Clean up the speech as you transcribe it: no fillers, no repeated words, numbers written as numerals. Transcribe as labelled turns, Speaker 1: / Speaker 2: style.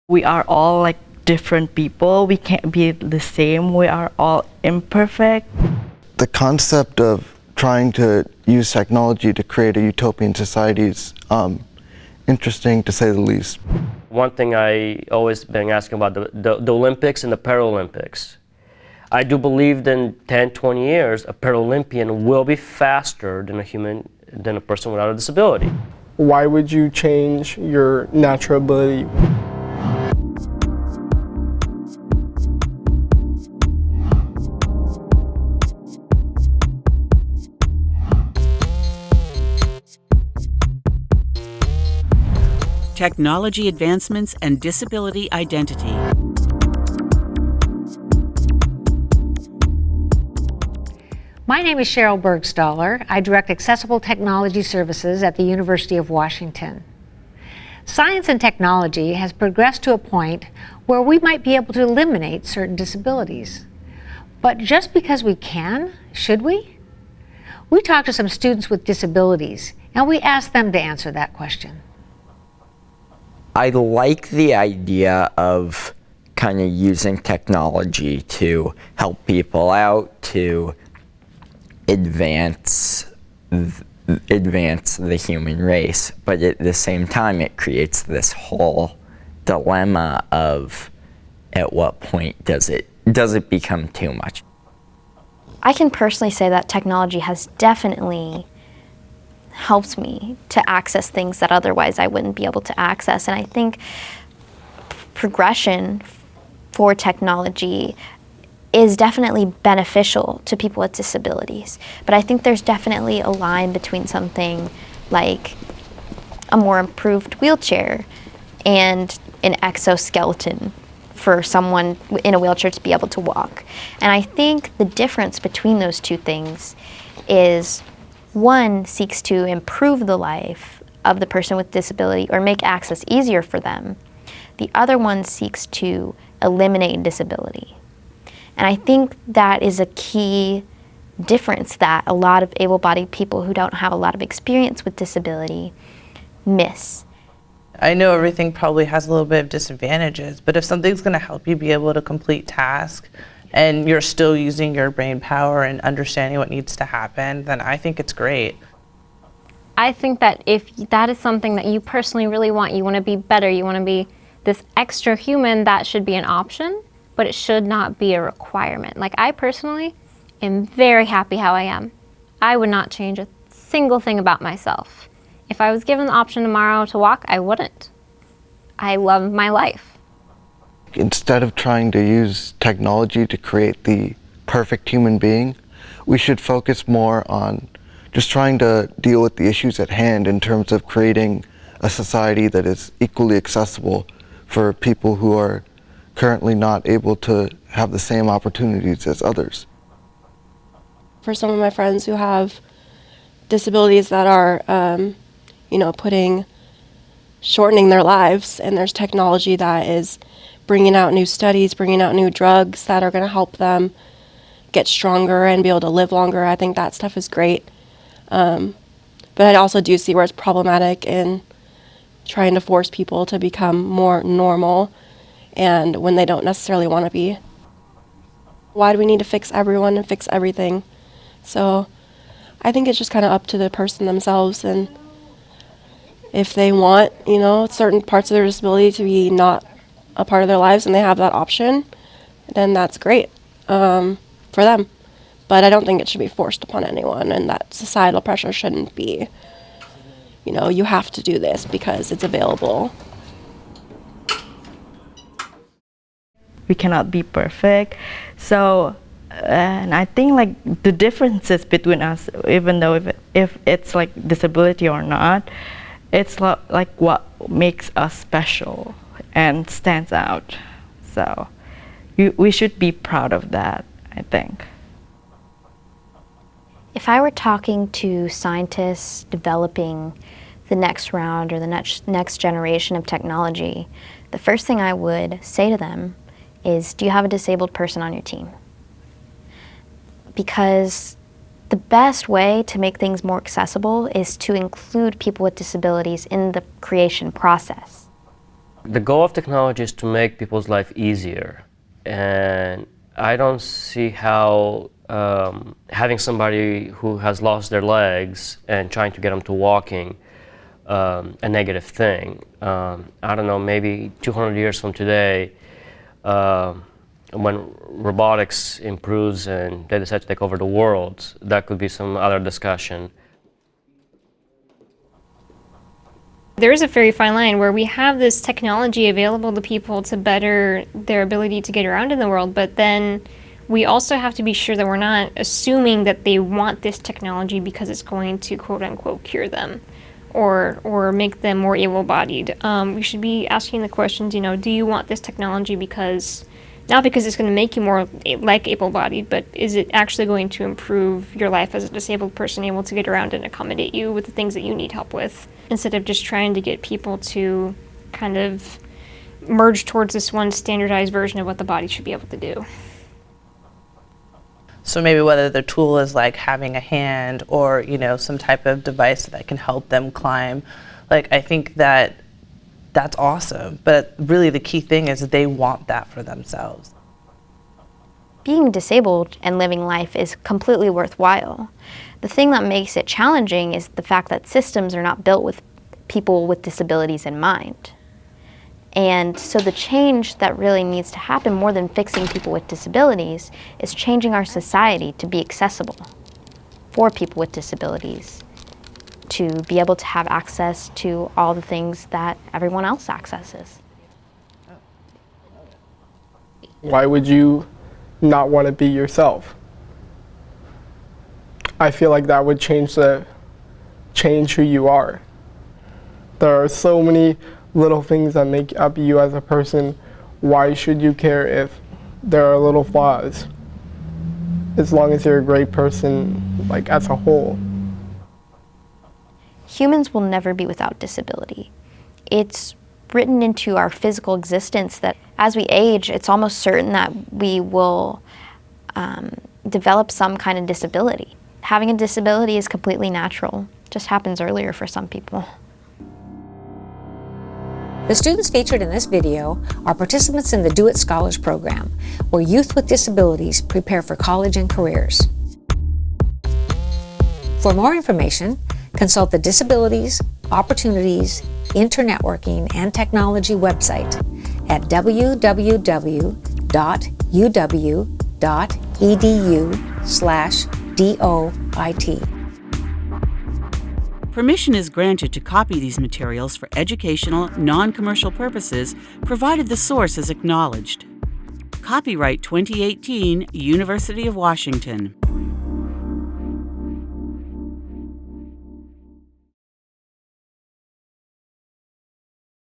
Speaker 1: We are all like different people. We can't be the same. We are all imperfect.
Speaker 2: The concept of trying to use technology to create a utopian society is interesting, to say the least.
Speaker 3: One thing I always been asking about the Olympics and the Paralympics. I do believe that in 10, 20 years, a Paralympian will be faster than a person without a disability.
Speaker 4: Why would you change your natural ability?
Speaker 5: Technology advancements and disability identity.
Speaker 6: My name is Cheryl Bergstaller. I direct Accessible Technology Services at the University of Washington. Science and technology has progressed to a point where we might be able to eliminate certain disabilities. But just because we can, should we? We talked to some students with disabilities, and we asked them to answer that question.
Speaker 7: I like the idea of kind of using technology to help people out, to advance the human race, but at the same time it creates this whole dilemma of at what point does it become too much?
Speaker 8: I can personally say that technology has definitely helped me to access things that otherwise I wouldn't be able to access, and I think progression for technology is definitely beneficial to people with disabilities. But I think there's definitely a line between something like a more improved wheelchair and an exoskeleton for someone in a wheelchair to be able to walk. And I think the difference between those two things is one seeks to improve the life of the person with disability or make access easier for them. The other one seeks to eliminate disability. And I think that is a key difference that a lot of able-bodied people who don't have a lot of experience with disability miss.
Speaker 9: I know everything probably has a little bit of disadvantages, but if something's going to help you be able to complete tasks and you're still using your brain power and understanding what needs to happen, then I think it's great.
Speaker 10: I think that if that is something that you personally really want to be better, you want to be this extra human, that should be an option, but it should not be a requirement. Like, I personally am very happy how I am. I would not change a single thing about myself. If I was given the option tomorrow to walk, I wouldn't. I love my life.
Speaker 2: Instead of trying to use technology to create the perfect human being, we should focus more on just trying to deal with the issues at hand in terms of creating a society that is equally accessible for people who are currently not able to have the same opportunities as others.
Speaker 11: For some of my friends who have disabilities that are, shortening their lives, and there's technology that is bringing out new studies, bringing out new drugs that are going to help them get stronger and be able to live longer. I think that stuff is great. But I also do see where it's problematic in trying to force people to become more normal and when they don't necessarily want to be. Why do we need to fix everyone and fix everything? So I think it's just kind of up to the person themselves, and if they want, certain parts of their disability to be not a part of their lives and they have that option, then that's great for them. But I don't think it should be forced upon anyone, and that societal pressure shouldn't be, you have to do this because it's available.
Speaker 1: We cannot be perfect. So, and I think like the differences between us, even though if it's like disability or not, it's like what makes us special and stands out. So we should be proud of that, I think.
Speaker 8: If I were talking to scientists developing the next round or the next generation of technology, the first thing I would say to them is, do you have a disabled person on your team? Because the best way to make things more accessible is to include people with disabilities in the creation process.
Speaker 3: The goal of technology is to make people's life easier, and I don't see how having somebody who has lost their legs and trying to get them to walking a negative thing. I don't know, maybe 200 years from today, when robotics improves and they decide to take over the world, that could be some other discussion.
Speaker 12: There is a very fine line where we have this technology available to people to better their ability to get around in the world, but then we also have to be sure that we're not assuming that they want this technology because it's going to quote unquote cure them or make them more able-bodied. We should be asking the questions, do you want this technology not because it's going to make you more like able-bodied, but is it actually going to improve your life as a disabled person, able to get around and accommodate you with the things that you need help with, instead of just trying to get people to kind of merge towards this one standardized version of what the body should be able to do.
Speaker 9: So maybe whether the tool is like having a hand or, some type of device that can help them climb, I think that's awesome. But really the key thing is that they want that for themselves.
Speaker 8: Being disabled and living life is completely worthwhile. The thing that makes it challenging is the fact that systems are not built with people with disabilities in mind. And so the change that really needs to happen, more than fixing people with disabilities, is changing our society to be accessible for people with disabilities, to be able to have access to all the things that everyone else accesses.
Speaker 4: Why would you not want to be yourself? I feel like that would change who you are. There are so many little things that make up you as a person. Why should you care if there are little flaws? As long as you're a great person, as a whole.
Speaker 8: Humans will never be without disability. It's written into our physical existence that as we age, it's almost certain that we will develop some kind of disability. Having a disability is completely natural. It just happens earlier for some people.
Speaker 6: The students featured in this video are participants in the Do It Scholars Program, where youth with disabilities prepare for college and careers. For more information, consult the Disabilities, Opportunities, Internetworking, and Technology website at www.uw.edu/DOIT.
Speaker 5: Permission is granted to copy these materials for educational, non-commercial purposes, provided the source is acknowledged. Copyright 2018, University of Washington.